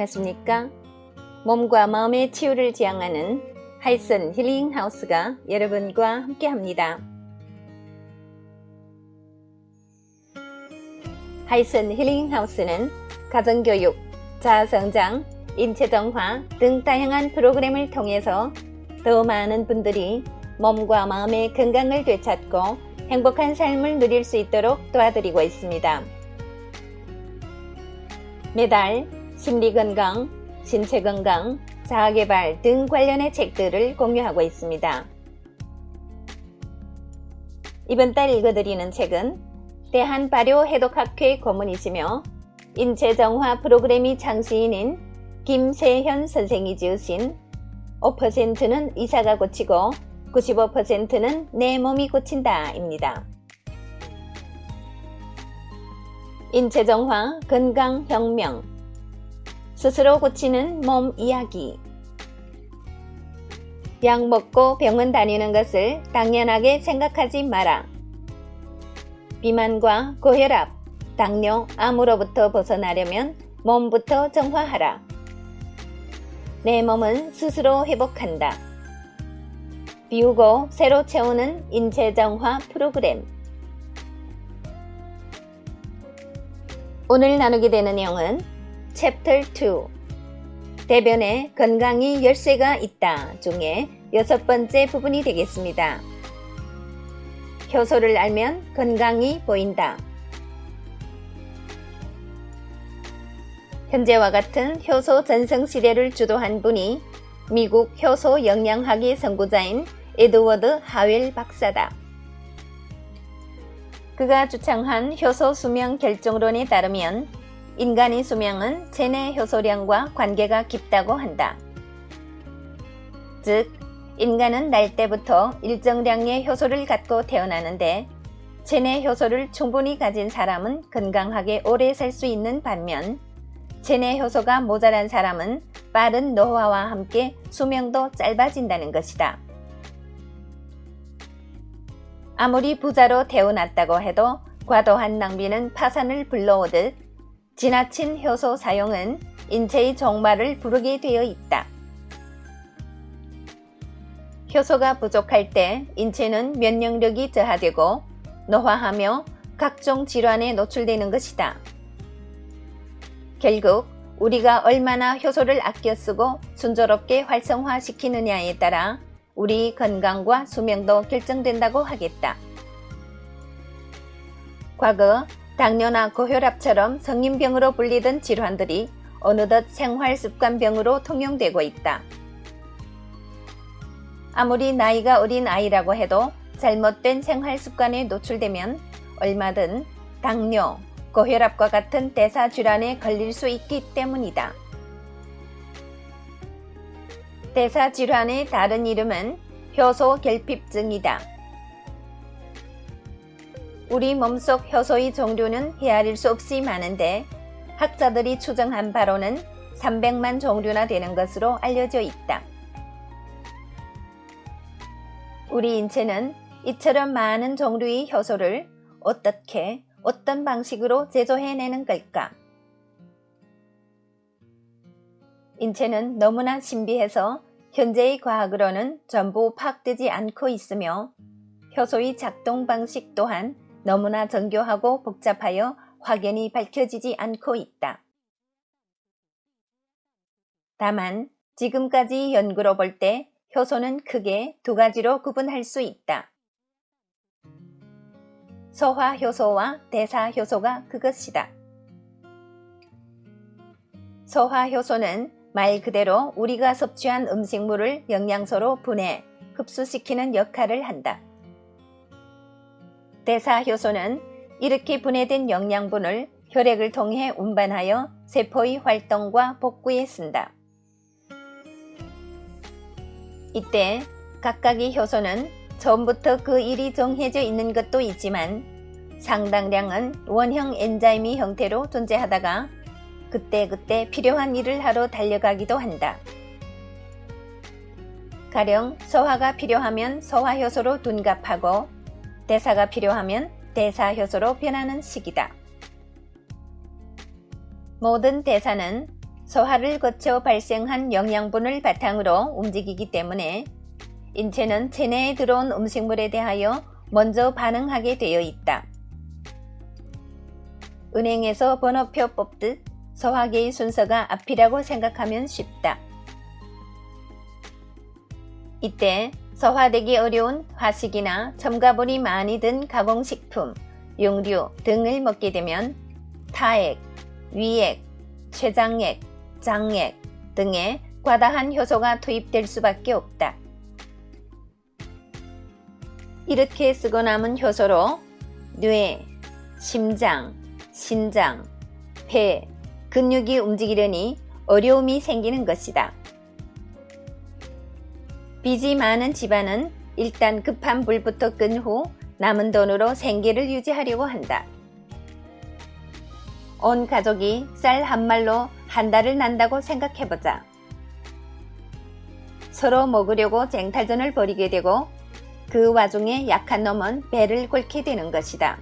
안녕하십니까? 몸과 마음의 치유를 지향하는 하이슨 힐링 하우스가 여러분과 함께합니다. 하이슨 힐링 하우스는 가정교육, 자아성장, 인체정화 등 다양한 프로그램을 통해서 더 많은 분들이 몸과 마음의 건강을 되찾고 행복한 삶을 누릴 수 있도록 도와드리고 있습니다. 매달 심리건강, 신체건강, 자아개발 등 관련의 책들을 공유하고 있습니다. 이번 달 읽어드리는 책은 대한발효해독학회 고문이시며 인체정화 프로그램이 창시인인 김세현 선생이 지으신 5%는 의사가 고치고 95%는 내 몸이 고친다 입니다. 인체정화 건강혁명 스스로 고치는 몸 이야기 약 먹고 병원 다니는 것을 당연하게 생각하지 마라. 비만과 고혈압, 당뇨, 암으로부터 벗어나려면 몸부터 정화하라. 내 몸은 스스로 회복한다. 비우고 새로 채우는 인체정화 프로그램. 오늘 나누게 되는 내용은 챕터 2 대변에 건강이 열쇠가 있다 중에 6번째 부분이 되겠습니다. 효소를 알면 건강이 보인다. 현재와 같은 효소 전승 시대를 주도한 분이 미국 효소 영양학의 선구자인 에드워드 하웰 박사다. 그가 주창한 효소 수명 결정론에 따르면 인간의 수명은 체내 효소량과 관계가 깊다고 한다. 즉, 인간은 날 때부터 일정량의 효소를 갖고 태어나는데 체내 효소를 충분히 가진 사람은 건강하게 오래 살 수 있는 반면 체내 효소가 모자란 사람은 빠른 노화와 함께 수명도 짧아진다는 것이다. 아무리 부자로 태어났다고 해도 과도한 낭비는 파산을 불러오듯 지나친 효소 사용은 인체의 종말을 부르게 되어 있다. 효소가 부족할 때 인체는 면역력이 저하되고 노화하며 각종 질환에 노출되는 것이다. 결국 우리가 얼마나 효소를 아껴 쓰고 순조롭게 활성화시키느냐에 따라 우리 건강과 수명도 결정된다고 하겠다. 과거 당뇨나 고혈압처럼 성인병으로 불리던 질환들이 어느덧 생활습관병으로 통용되고 있다. 아무리 나이가 어린 아이라고 해도 잘못된 생활습관에 노출되면 얼마든 당뇨, 고혈압과 같은 대사질환에 걸릴 수 있기 때문이다. 대사질환의 다른 이름은 효소결핍증이다. 우리 몸속 효소의 종류는 헤아릴 수 없이 많은데 학자들이 추정한 바로는 300만 종류나 되는 것으로 알려져 있다. 우리 인체는 이처럼 많은 종류의 효소를 어떻게, 어떤 방식으로 제조해내는 걸까? 인체는 너무나 신비해서 현재의 과학으로는 전부 파악되지 않고 있으며 효소의 작동 방식 또한 너무나 정교하고 복잡하여 확연히 밝혀지지 않고 있다. 다만 지금까지 연구로 볼 때 효소는 크게 두 가지로 구분할 수 있다. 소화효소와 대사효소가 그것이다. 소화효소는 말 그대로 우리가 섭취한 음식물을 영양소로 분해, 흡수시키는 역할을 한다. 대사효소는 이렇게 분해된 영양분을 혈액을 통해 운반하여 세포의 활동과 복구에 쓴다. 이때 각각의 효소는 처음부터 그 일이 정해져 있는 것도 있지만 상당량은 원형 엔자임의 형태로 존재하다가 그때그때 필요한 일을 하러 달려가기도 한다. 가령 소화가 필요하면 소화효소로 둔갑하고 대사가 필요하면 대사효소로 변하는 시기다. 모든 대사는 소화를 거쳐 발생한 영양분을 바탕으로 움직이기 때문에 인체는 체내에 들어온 음식물에 대하여 먼저 반응하게 되어 있다. 은행에서 번호표 뽑듯 소화계의 순서가 앞이라고 생각하면 쉽다. 이때 소화되기 어려운 화식이나 첨가물이 많이 든 가공식품, 용류 등을 먹게 되면 타액, 위액, 췌장액, 장액 등의 과다한 효소가 투입될 수밖에 없다. 이렇게 쓰고 남은 효소로 뇌, 심장, 신장, 폐, 근육이 움직이려니 어려움이 생기는 것이다. 빚이 많은 집안은 일단 급한 불부터 끈 후 남은 돈으로 생계를 유지하려고 한다. 온 가족이 쌀 한 말로 한 달을 난다고 생각해보자. 서로 먹으려고 쟁탈전을 벌이게 되고 그 와중에 약한 놈은 배를 곪게 되는 것이다.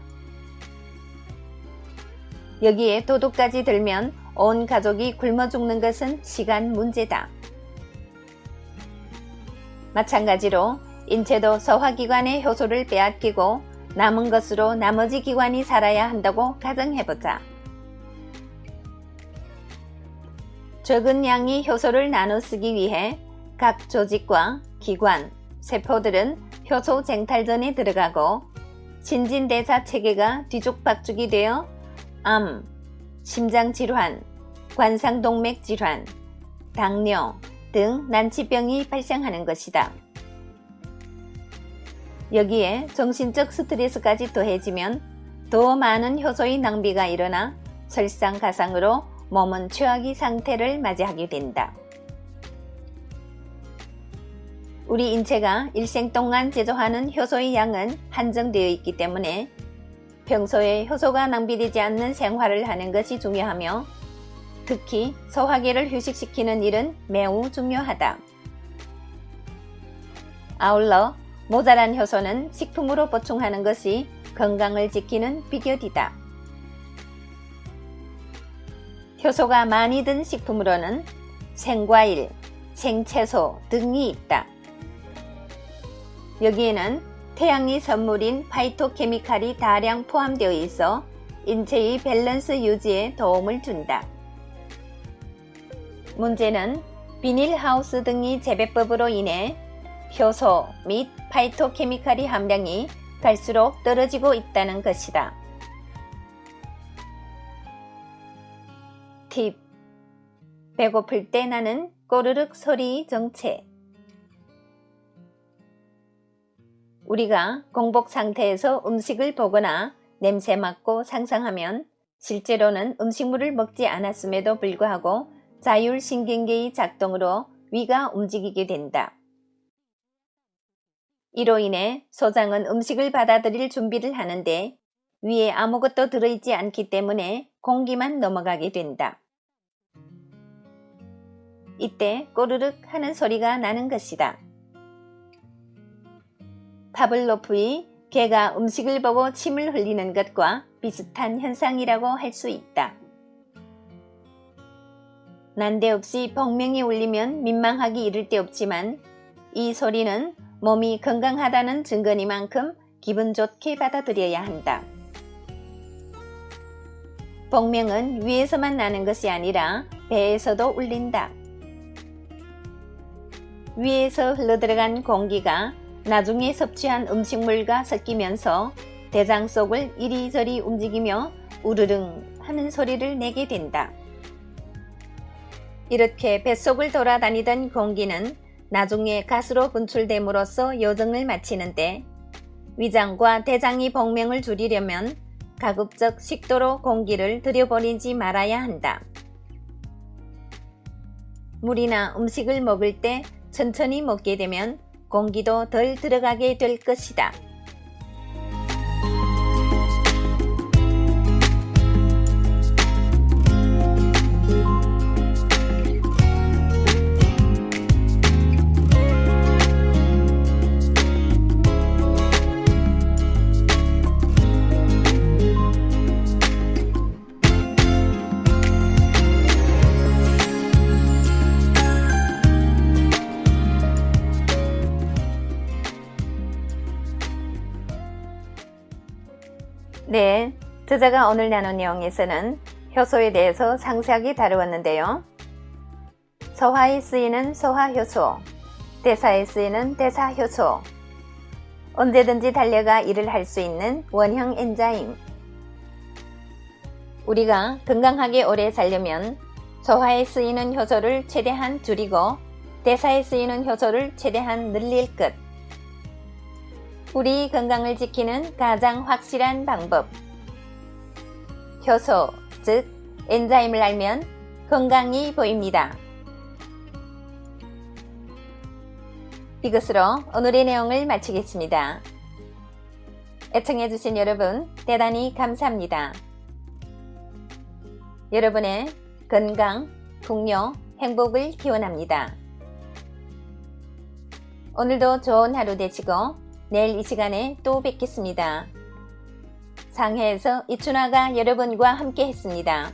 여기에 도둑까지 들면 온 가족이 굶어 죽는 것은 시간 문제다. 마찬가지로 인체도 소화기관의 효소를 빼앗기고 남은 것으로 나머지 기관이 살아야 한다고 가정해보자. 적은 양의 효소를 나눠 쓰기 위해 각 조직과 기관, 세포들은 효소 쟁탈전에 들어가고 신진대사 체계가 뒤죽박죽이 되어 암, 심장질환, 관상동맥질환, 당뇨 등 난치병이 발생하는 것이다. 여기에 정신적 스트레스까지 더해지면 더 많은 효소의 낭비가 일어나 설상가상으로 몸은 최악의 상태를 맞이하게 된다. 우리 인체가 일생 동안 제조하는 효소의 양은 한정되어 있기 때문에 평소에 효소가 낭비되지 않는 생활을 하는 것이 중요하며 특히 소화기를 휴식시키는 일은 매우 중요하다. 아울러 모자란 효소는 식품으로 보충하는 것이 건강을 지키는 비결이다. 효소가 많이 든 식품으로는 생과일, 생채소 등이 있다. 여기에는 태양의 선물인 파이토케미칼이 다량 포함되어 있어 인체의 밸런스 유지에 도움을 준다. 문제는 비닐하우스 등의 재배법으로 인해 효소 및 파이토케미칼의 함량이 갈수록 떨어지고 있다는 것이다. 팁. 배고플 때 나는 꼬르륵 소리의 정체. 우리가 공복 상태에서 음식을 보거나 냄새 맡고 상상하면 실제로는 음식물을 먹지 않았음에도 불구하고 자율신경계의 작동으로 위가 움직이게 된다. 이로 인해 소장은 음식을 받아들일 준비를 하는데 위에 아무것도 들어있지 않기 때문에 공기만 넘어가게 된다. 이때 꼬르륵 하는 소리가 나는 것이다. 파블로프의 개가 음식을 보고 침을 흘리는 것과 비슷한 현상이라고 할 수 있다. 난데없이 복명이 울리면 민망하기 이를 데 없지만 이 소리는 몸이 건강하다는 증거니만큼 기분 좋게 받아들여야 한다. 복명은 위에서만 나는 것이 아니라 배에서도 울린다. 위에서 흘러들어간 공기가 나중에 섭취한 음식물과 섞이면서 대장 속을 이리저리 움직이며 우르릉 하는 소리를 내게 된다. 이렇게 뱃속을 돌아다니던 공기는 나중에 가스로 분출됨으로써 여정을 마치는데 위장과 대장이 복명을 줄이려면 가급적 식도로 공기를 들여보내지 말아야 한다. 물이나 음식을 먹을 때 천천히 먹게 되면 공기도 덜 들어가게 될 것이다. 네, 저자가 오늘 나눈 내용에서는 효소에 대해서 상세하게 다루었는데요. 소화에 쓰이는 소화효소, 대사에 쓰이는 대사효소, 언제든지 달려가 일을 할 수 있는 원형 엔자임. 우리가 건강하게 오래 살려면 소화에 쓰이는 효소를 최대한 줄이고 대사에 쓰이는 효소를 최대한 늘릴 것. 우리 건강을 지키는 가장 확실한 방법. 효소, 즉 엔자임을 알면 건강이 보입니다. 이것으로 오늘의 내용을 마치겠습니다. 애청해주신 여러분 대단히 감사합니다. 여러분의 건강, 풍요, 행복을 기원합니다. 오늘도 좋은 하루 되시고 내일 이 시간에 또 뵙겠습니다. 상해에서 이춘화가 여러분과 함께 했습니다.